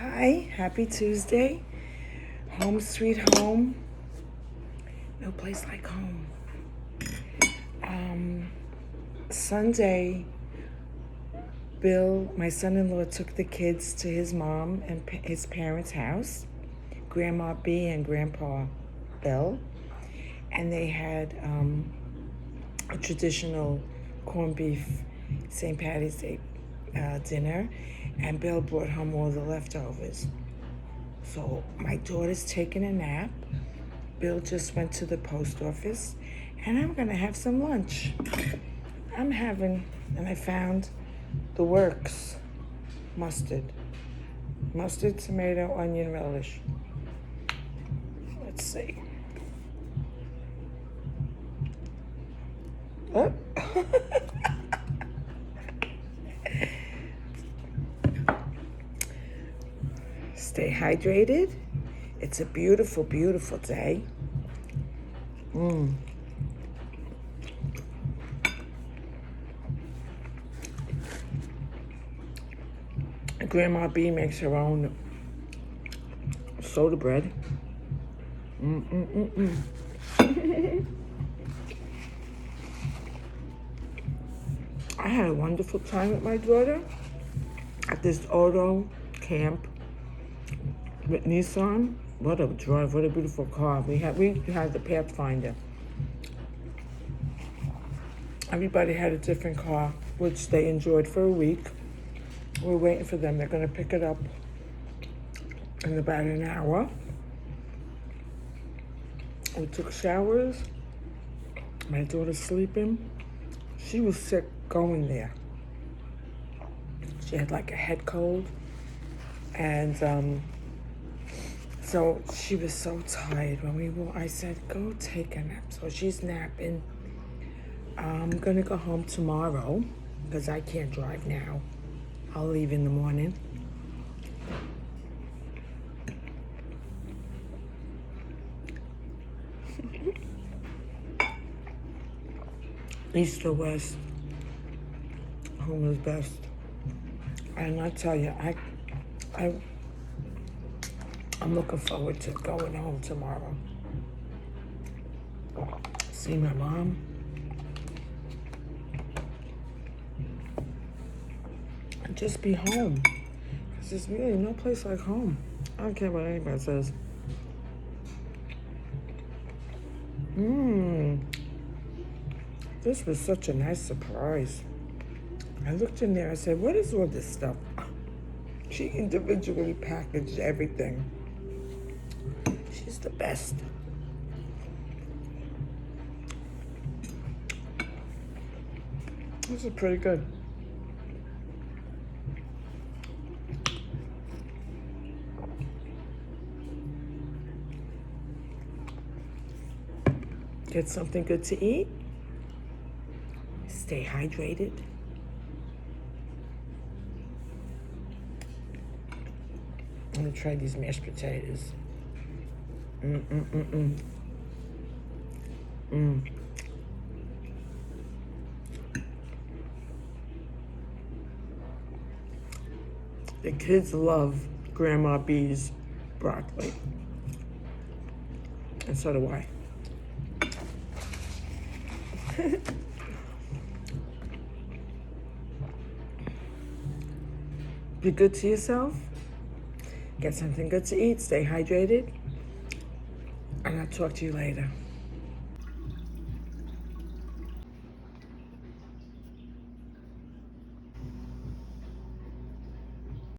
Hi, happy Tuesday. Home sweet home. No place like home. Sunday, Bill, my son-in-law, took the kids to his mom and his parents' house, Grandma B and Grandpa Bill, and they had a traditional corned beef St. Patty's Day dinner, and Bill brought home all the leftovers. So my daughter's taking a nap. Bill just went to the post office, and I'm gonna have some lunch. And I found the works mustard, tomato, onion, relish. Let's see. Oh. Stay hydrated. It's a beautiful, beautiful day. Grandma B makes her own soda bread. I had a wonderful time with my daughter at this auto camp with Nissan. What a drive, what a beautiful car. We had the Pathfinder. Everybody had a different car, which they enjoyed for a week. We're waiting for them. They're gonna pick it up in about an hour. We took showers. My daughter's sleeping. She was sick going there. She had like a head cold. And so she was so tired when I said, go take a nap. So she's napping. I'm gonna go home tomorrow because I can't drive now. I'll leave in the morning. East or West, home is best. And I tell you, I'm looking forward to going home tomorrow. See my mom. And just be home. Because there's really no place like home. I don't care what anybody says. This was such a nice surprise. I looked in there, I said, what is all this stuff? She individually packaged everything. She's the best. This is pretty good. Get something good to eat. Stay hydrated. I'm gonna try these mashed potatoes. The kids love Grandma B's broccoli. And so do I. Be good to yourself. Get something good to eat. Stay hydrated. And I'll talk to you later.